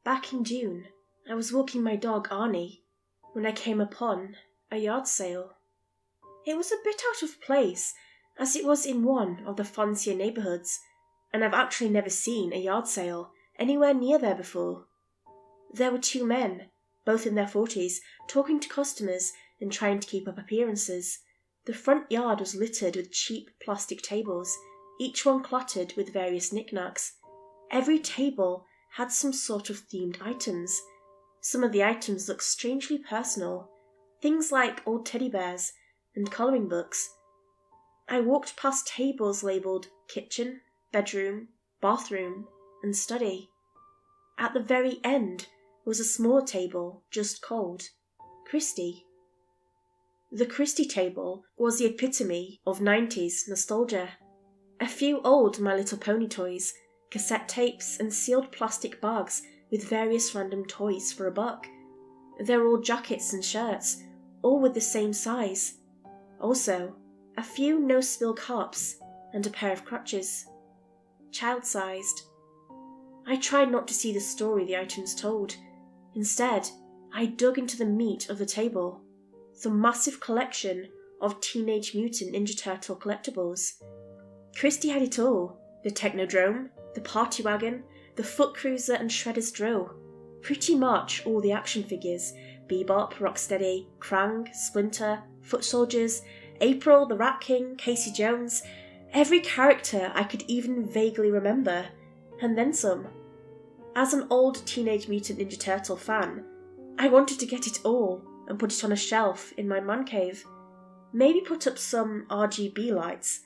Back in June, I was walking my dog Arnie when I came upon a yard sale. It was a bit out of place, as it was in one of the fancier neighbourhoods, and I've actually never seen a yard sale anywhere near there before. There were two men, both in their 40s, talking to customers and trying to keep up appearances. The front yard was littered with cheap plastic tables, each one cluttered with various knickknacks. Every table had some sort of themed items. Some of the items looked strangely personal, things like old teddy bears and colouring books. I walked past tables labelled kitchen, bedroom, bathroom, and study. At the very end was a small table just called Christie. The Christie table was the epitome of 90s nostalgia. A few old My Little Pony toys, cassette tapes, and sealed plastic bags with various random toys for $1. There were all jackets and shirts, all with the same size. Also, a few no-spill cups and a pair of crutches. Child-sized. I tried not to see the story the items told. Instead, I dug into the meat of the table. The massive collection of Teenage Mutant Ninja Turtle collectibles. Christie had it all. The Technodrome, the Party Wagon, the Foot Cruiser and Shredder's Drill. Pretty much all the action figures. Bebop, Rocksteady, Krang, Splinter, Foot Soldiers, April, the Rat King, Casey Jones. Every character I could even vaguely remember. And then some. As an old Teenage Mutant Ninja Turtle fan, I wanted to get it all and put it on a shelf in my man cave. Maybe put up some RGB lights.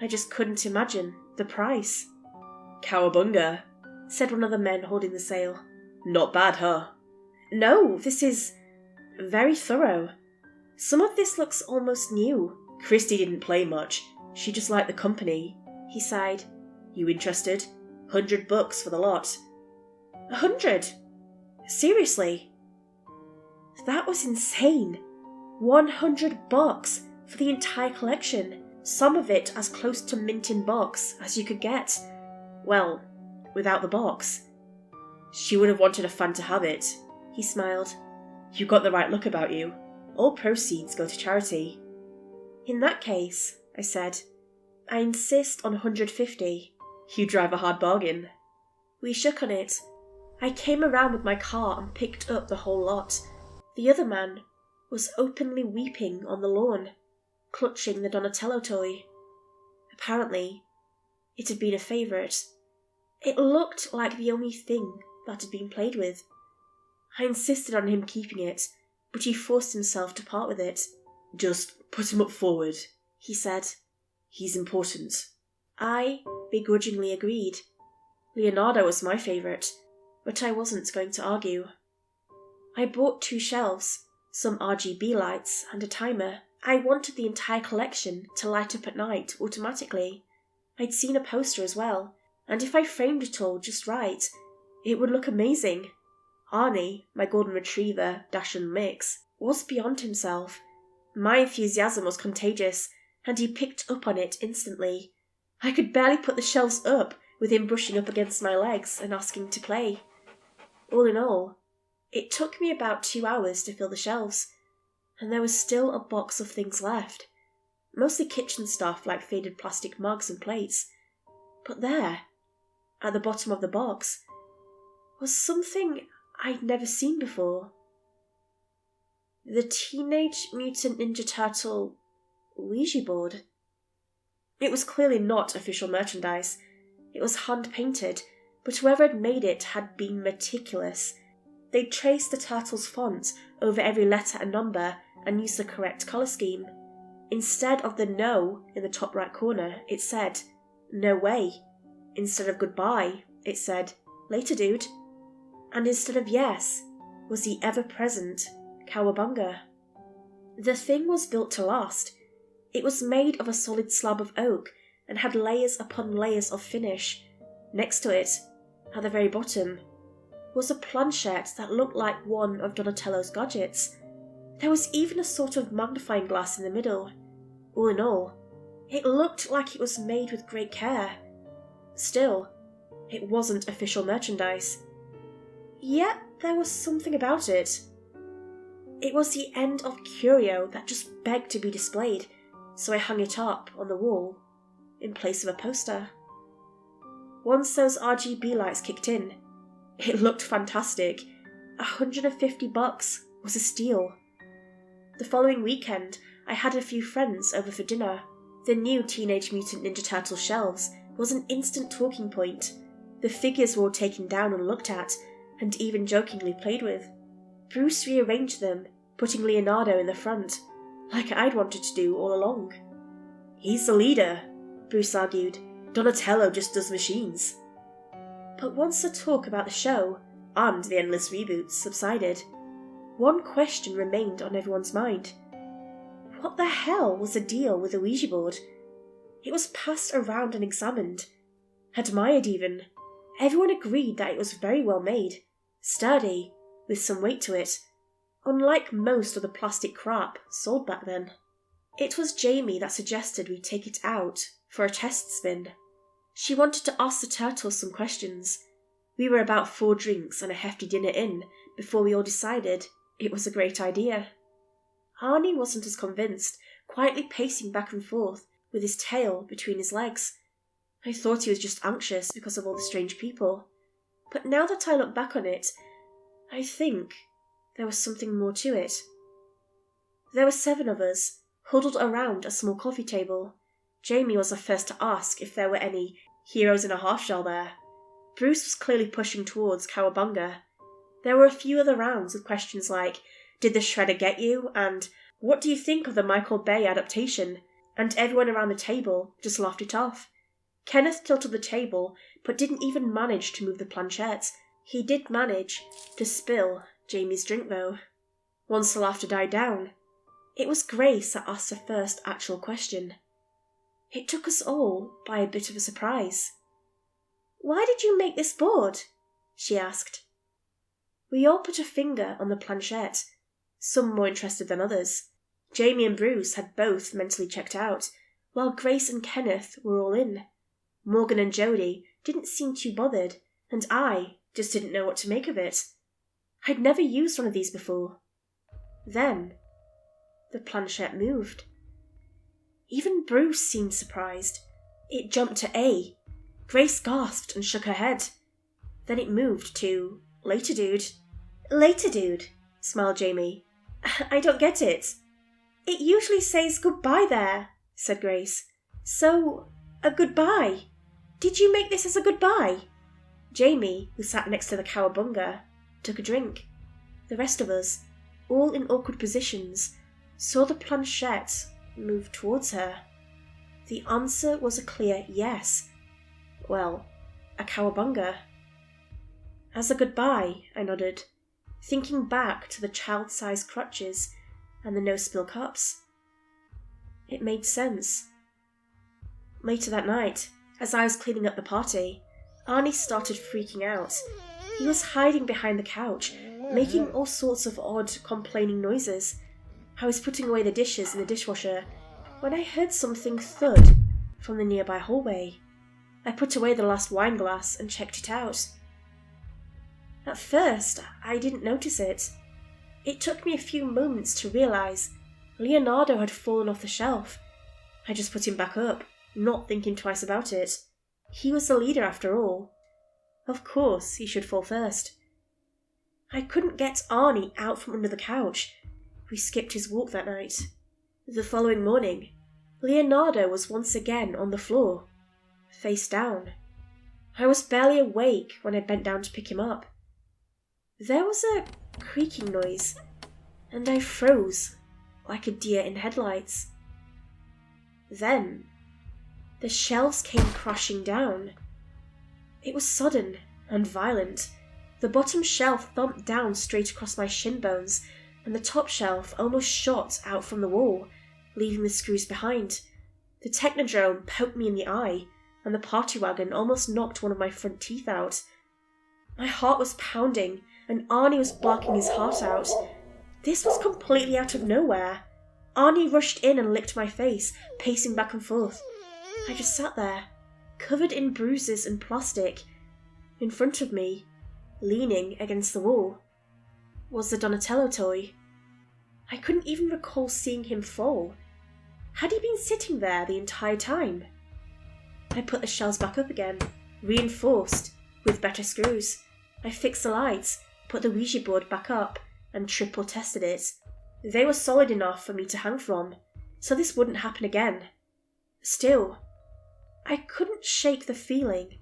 I just couldn't imagine the price. "Cowabunga," said one of the men holding the sale. "Not bad, huh?" "No, this is very thorough. Some of this looks almost new." "Christie didn't play much. She just liked the company," he sighed. "You interested? $100 for the lot." 100? Seriously? That was insane. $100 for the entire collection. Some of it as close to mint in box as you could get. Well, without the box. "She would have wanted a fan to have it," he smiled. "You got the right look about you. All proceeds go to charity." "In that case," I said, "I insist on 150. "You drive a hard bargain." We shook on it. I came around with my car and picked up the whole lot. The other man was openly weeping on the lawn, clutching the Donatello toy. Apparently, it had been a favourite. It looked like the only thing that had been played with. I insisted on him keeping it, but he forced himself to part with it. "Just put him up forward," he said. "He's important." I begrudgingly agreed. Leonardo was my favourite, but I wasn't going to argue. I bought 2 shelves, some RGB lights, and a timer. I wanted the entire collection to light up at night automatically. I'd seen a poster as well, and if I framed it all just right, it would look amazing. Arnie, my golden retriever, Dachshund mix, was beyond himself. My enthusiasm was contagious, and he picked up on it instantly. I could barely put the shelves up with him brushing up against my legs and asking to play. All in all, it took me about 2 hours to fill the shelves, and there was still a box of things left. Mostly kitchen stuff like faded plastic mugs and plates. But there, at the bottom of the box, was something I'd never seen before. The Teenage Mutant Ninja Turtle Ouija board. It was clearly not official merchandise. It was hand-painted, but whoever had made it had been meticulous. They'd traced the turtle's font over every letter and number and used the correct colour scheme. Instead of the no in the top right corner, it said, "No way." Instead of goodbye, it said, "Later, dude." And instead of yes, was the ever-present cowabunga. The thing was built to last. It was made of a solid slab of oak and had layers upon layers of finish. Next to it, at the very bottom, was a planchette that looked like one of Donatello's gadgets. There was even a sort of magnifying glass in the middle. All in all, it looked like it was made with great care. Still, it wasn't official merchandise. Yet there was something about it. It was the end of curio that just begged to be displayed, so I hung it up on the wall in place of a poster. Once those RGB lights kicked in, it looked fantastic. $150 was a steal. The following weekend, I had a few friends over for dinner. The new Teenage Mutant Ninja Turtles shelves was an instant talking point. The figures were all taken down and looked at, and even jokingly played with. Bruce rearranged them, putting Leonardo in the front, like I'd wanted to do all along. "He's the leader," Bruce argued. "Donatello just does machines." But once the talk about the show, and the endless reboots, subsided, one question remained on everyone's mind. What the hell was the deal with the Ouija board? It was passed around and examined. Admired even. Everyone agreed that it was very well made, sturdy, with some weight to it, unlike most of the plastic crap sold back then. It was Jamie that suggested we take it out for a test spin. She wanted to ask the turtles some questions. We were about 4 drinks and a hefty dinner in before we all decided it was a great idea. Arnie wasn't as convinced, quietly pacing back and forth with his tail between his legs. I thought he was just anxious because of all the strange people. But now that I look back on it, I think there was something more to it. There were 7 of us, huddled around a small coffee table. Jamie was the first to ask if there were any heroes in a half-shell there. Bruce was clearly pushing towards Cowabunga. There were a few other rounds with questions like, "Did the Shredder get you?" and "What do you think of the Michael Bay adaptation?" And everyone around the table just laughed it off. Kenneth tilted the table, but didn't even manage to move the planchette. He did manage to spill Jamie's drink, though. Once the laughter died down, it was Grace that asked the first actual question. It took us all by a bit of a surprise. "Why did you make this board?" she asked. We all put a finger on the planchette, some more interested than others. Jamie and Bruce had both mentally checked out, while Grace and Kenneth were all in. Morgan and Jody didn't seem too bothered, and I just didn't know what to make of it. I'd never used one of these before. Then, the planchette moved. Even Bruce seemed surprised. It jumped to A. Grace gasped and shook her head. Then it moved to "Later, dude." "Later, dude," smiled Jamie. "I don't get it." "It usually says goodbye there," said Grace. "So, a goodbye. Did you make this as a goodbye?" Jamie, who sat next to the Cowabunga, took a drink. The rest of us, all in awkward positions, saw the planchette move towards her. The answer was a clear yes. Well, a Cowabunga. "As a goodbye," I nodded, thinking back to the child-sized crutches and the no-spill cups. It made sense. Later that night, as I was cleaning up the party, Arnie started freaking out. He was hiding behind the couch, making all sorts of odd, complaining noises. I was putting away the dishes in the dishwasher when I heard something thud from the nearby hallway. I put away the last wine glass and checked it out. At first, I didn't notice it. It took me a few moments to realize Leonardo had fallen off the shelf. I just put him back up, not thinking twice about it. He was the leader after all. Of course, he should fall first. I couldn't get Arnie out from under the couch. We skipped his walk that night. The following morning, Leonardo was once again on the floor, face down. I was barely awake when I bent down to pick him up. There was a creaking noise, and I froze like a deer in headlights. Then, the shelves came crashing down. It was sudden and violent. The bottom shelf thumped down straight across my shin bones, and the top shelf almost shot out from the wall, leaving the screws behind. The Technodrome poked me in the eye, and the party wagon almost knocked one of my front teeth out. My heart was pounding, and Arnie was barking his heart out. This was completely out of nowhere. Arnie rushed in and licked my face, pacing back and forth. I just sat there, covered in bruises and plastic. In front of me, leaning against the wall, was the Donatello toy. I couldn't even recall seeing him fall. Had he been sitting there the entire time? I put the shelves back up again, reinforced with better screws. I fixed the lights, put the Ouija board back up, and triple tested it. They were solid enough for me to hang from, so this wouldn't happen again. Still, I couldn't shake the feeling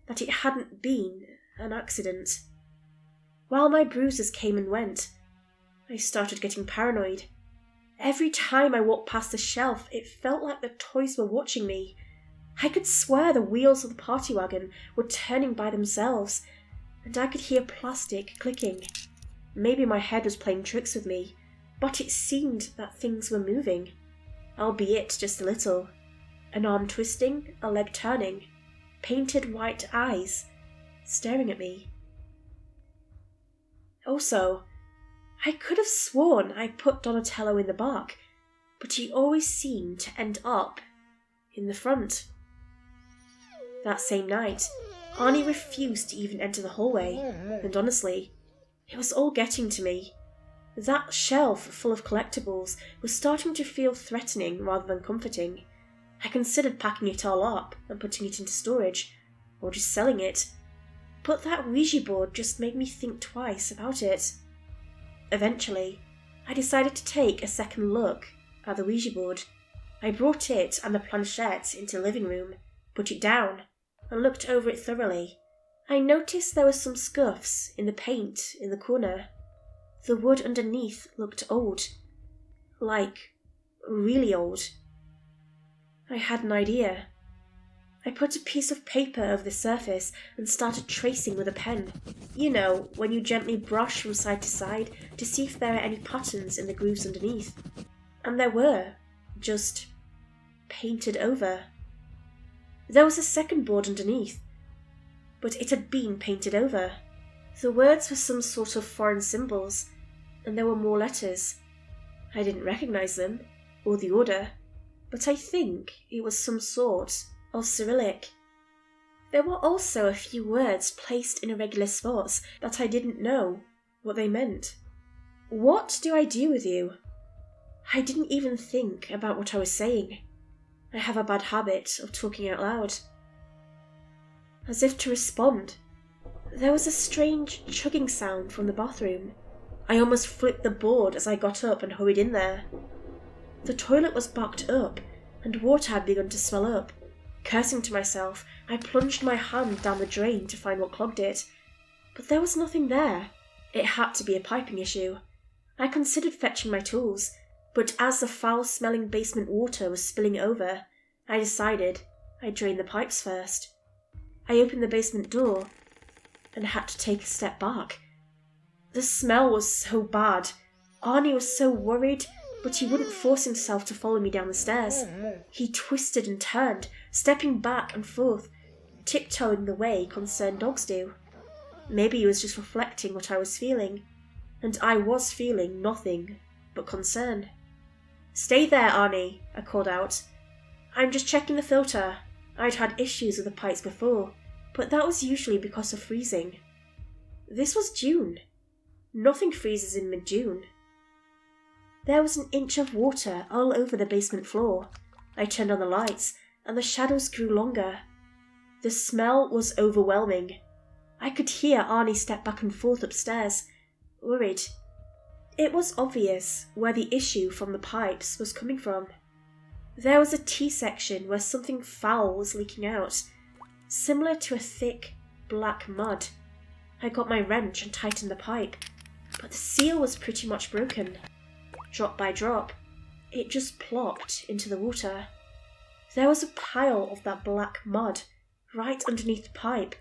that it hadn't been an accident. While my bruises came and went, I started getting paranoid. Every time I walked past the shelf, it felt like the toys were watching me. I could swear the wheels of the party wagon were turning by themselves, and I could hear plastic clicking. Maybe my head was playing tricks with me, but it seemed that things were moving, albeit just a little. An arm twisting, a leg turning, painted white eyes staring at me. Also, I could have sworn I put Donatello in the back, but he always seemed to end up in the front. That same night, Arnie refused to even enter the hallway, and honestly, it was all getting to me. That shelf full of collectibles was starting to feel threatening rather than comforting. I considered packing it all up and putting it into storage, or just selling it, but that Ouija board just made me think twice about it. Eventually, I decided to take a second look at the Ouija board. I brought it and the planchette into the living room, put it down, and looked over it thoroughly. I noticed there were some scuffs in the paint in the corner. The wood underneath looked old. Like, really old. I had an idea. I put a piece of paper over the surface and started tracing with a pen. You know, when you gently brush from side to side to see if there are any patterns in the grooves underneath. And there were, just painted over. There was a second board underneath, but it had been painted over. The words were some sort of foreign symbols, and there were more letters. I didn't recognize them, or the order, but I think it was some sort of Cyrillic. There were also a few words placed in irregular spots that I didn't know what they meant. What do I do with you? I didn't even think about what I was saying. I have a bad habit of talking out loud. As if to respond, there was a strange chugging sound from the bathroom. I almost flipped the board as I got up and hurried in there. The toilet was backed up, and water had begun to swell up. Cursing to myself, I plunged my hand down the drain to find what clogged it, but there was nothing there. It had to be a piping issue. I considered fetching my tools, but as the foul-smelling basement water was spilling over, I decided I'd drain the pipes first. I opened the basement door and had to take a step back. The smell was so bad. Arnie was so worried, but he wouldn't force himself to follow me down the stairs. He twisted and turned, stepping back and forth, tiptoeing the way concerned dogs do. Maybe he was just reflecting what I was feeling, and I was feeling nothing but concern. "Stay there, Arnie," I called out. "I'm just checking the filter." I'd had issues with the pipes before, but that was usually because of freezing. This was June. Nothing freezes in mid-June. There was an inch of water all over the basement floor. I turned on the lights, and the shadows grew longer. The smell was overwhelming. I could hear Arnie step back and forth upstairs, worried. It was obvious where the issue from the pipes was coming from. There was a T-section where something foul was leaking out, similar to a thick, black mud. I got my wrench and tightened the pipe, but the seal was pretty much broken. Drop by drop, it just plopped into the water. There was a pile of that black mud right underneath the pipe,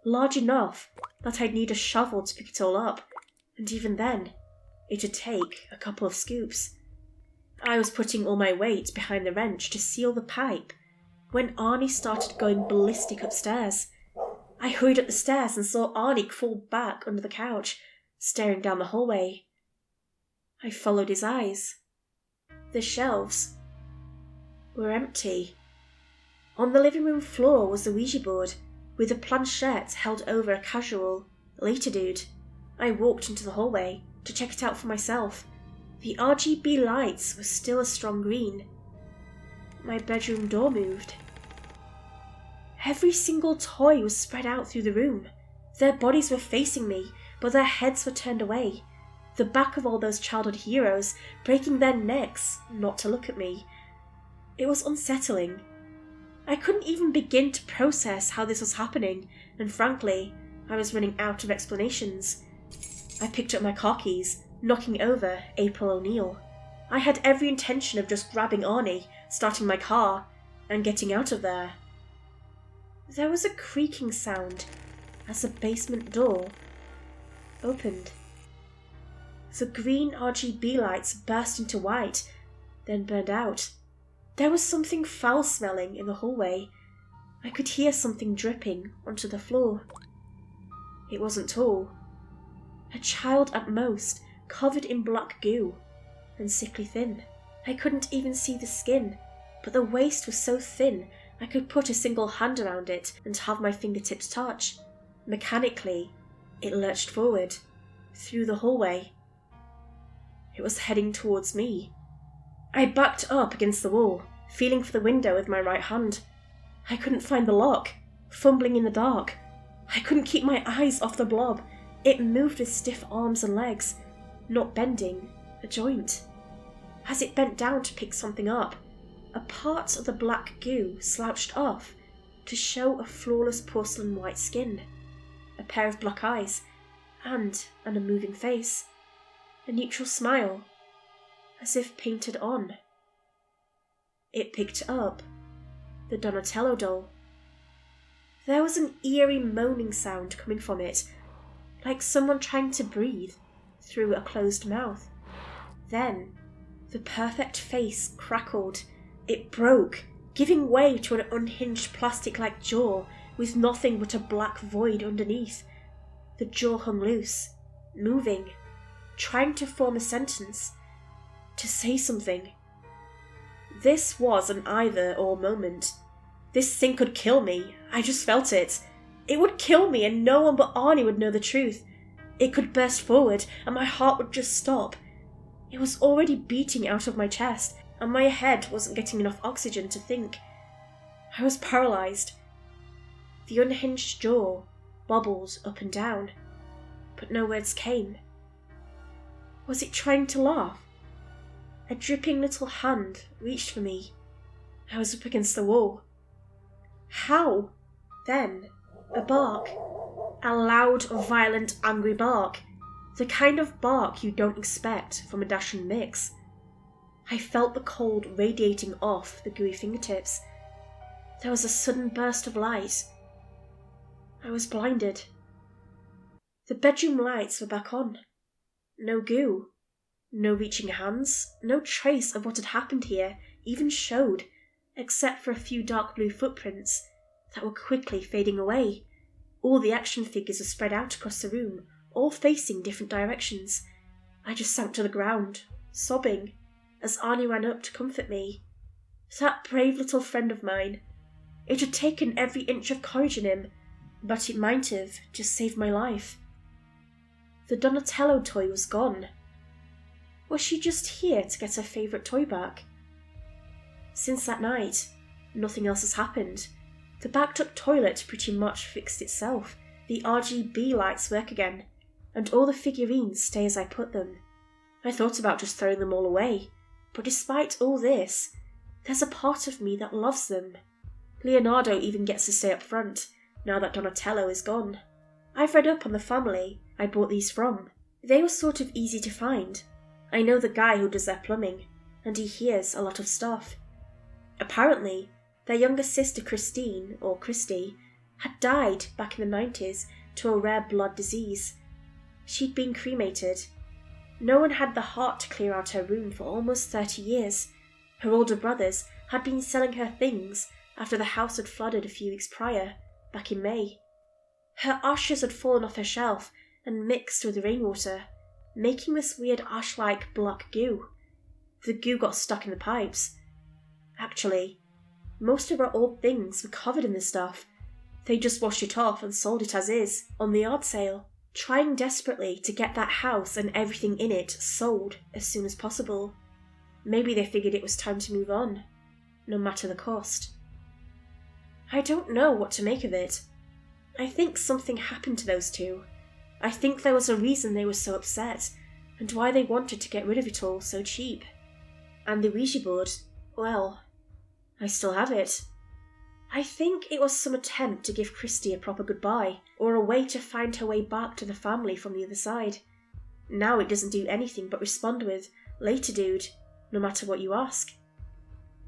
large enough that I'd need a shovel to pick it all up, and even then, it'd take a couple of scoops. I was putting all my weight behind the wrench to seal the pipe when Arnie started going ballistic upstairs. I hurried up the stairs and saw Arnie crawl back under the couch, staring down the hallway. I followed his eyes. The shelves were empty. On the living room floor was the Ouija board, with the planchette held over a casual Later, dude, I walked into the hallway to check it out for myself. The RGB lights were still a strong green. My bedroom door moved. Every single toy was spread out through the room. Their bodies were facing me, but their heads were turned away. The back of all those childhood heroes breaking their necks not to look at me. It was unsettling. I couldn't even begin to process how this was happening, and frankly, I was running out of explanations. I picked up my car keys, knocking over April O'Neil. I had every intention of just grabbing Arnie, starting my car, and getting out of there. There was a creaking sound as the basement door opened. The green RGB lights burst into white, then burned out. There was something foul-smelling in the hallway. I could hear something dripping onto the floor. It wasn't tall. A child at most, covered in black goo, and sickly thin. I couldn't even see the skin, but the waist was so thin I could put a single hand around it and have my fingertips touch. Mechanically, it lurched forward, through the hallway. It was heading towards me. I backed up against the wall, feeling for the window with my right hand. I couldn't find the lock, fumbling in the dark. I couldn't keep my eyes off the blob. It moved with stiff arms and legs, not bending a joint. As it bent down to pick something up, a part of the black goo slouched off to show a flawless porcelain white skin, a pair of black eyes, and an unmoving face. A neutral smile, as if painted on. It picked up the Donatello doll. There was an eerie moaning sound coming from it, like someone trying to breathe through a closed mouth. Then, the perfect face crackled. It broke, giving way to an unhinged plastic-like jaw with nothing but a black void underneath. The jaw hung loose, moving, trying to form a sentence, to say something. This was an either-or moment. This thing could kill me. I just felt it. It would kill me, and no one but Arnie would know the truth. It could burst forward, and my heart would just stop. It was already beating out of my chest, and my head wasn't getting enough oxygen to think. I was paralyzed. The unhinged jaw bobbled up and down, but no words came. Was it trying to laugh? A dripping little hand reached for me. I was up against the wall. How? Then, a bark. A loud, violent, angry bark. The kind of bark you don't expect from a dashing mix. I felt the cold radiating off the gooey fingertips. There was a sudden burst of light. I was blinded. The bedroom lights were back on. No goo. No reaching hands, no trace of what had happened here even showed, except for a few dark blue footprints that were quickly fading away. All the action figures were spread out across the room, all facing different directions. I just sank to the ground, sobbing, as Arnie ran up to comfort me. That brave little friend of mine. It had taken every inch of courage in him, but it might have just saved my life. The Donatello toy was gone. Was she just here to get her favourite toy back? Since that night, nothing else has happened. The backed-up toilet pretty much fixed itself. The RGB lights work again, and all the figurines stay as I put them. I thought about just throwing them all away, but despite all this, there's a part of me that loves them. Leonardo even gets to stay up front, now that Donatello is gone. I've read up on the family I bought these from. They were sort of easy to find. I know the guy who does their plumbing, and he hears a lot of stuff. Apparently, their younger sister Christine, or Christy, had died back in the 90s to a rare blood disease. She'd been cremated. No one had the heart to clear out her room for almost 30 years. Her older brothers had been selling her things after the house had flooded a few weeks prior, back in May. Her ashes had fallen off her shelf and mixed with the rainwater, making this weird ash-like black goo. The goo got stuck in the pipes. Actually, most of her old things were covered in this stuff. They just washed it off and sold it as is, on the yard sale. trying desperately to get that house and everything in it sold as soon as possible. Maybe they figured it was time to move on, no matter the cost. I don't know what to make of it. I think something happened to those two. I think there was a reason they were so upset, and why they wanted to get rid of it all so cheap. And the Ouija board, well, I still have it. I think it was some attempt to give Christy a proper goodbye, or a way to find her way back to the family from the other side. Now it doesn't do anything but respond with, "Later, dude," no matter what you ask.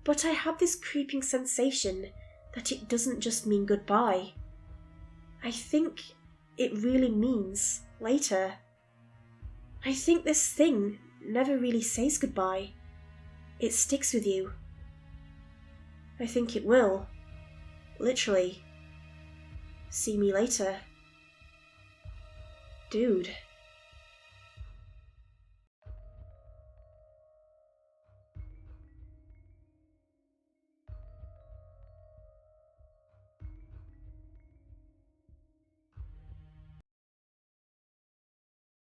But I have this creeping sensation that it doesn't just mean goodbye. I think it really means later. I think this thing never really says goodbye. It sticks with you. I think it will, literally, see me later. Dude.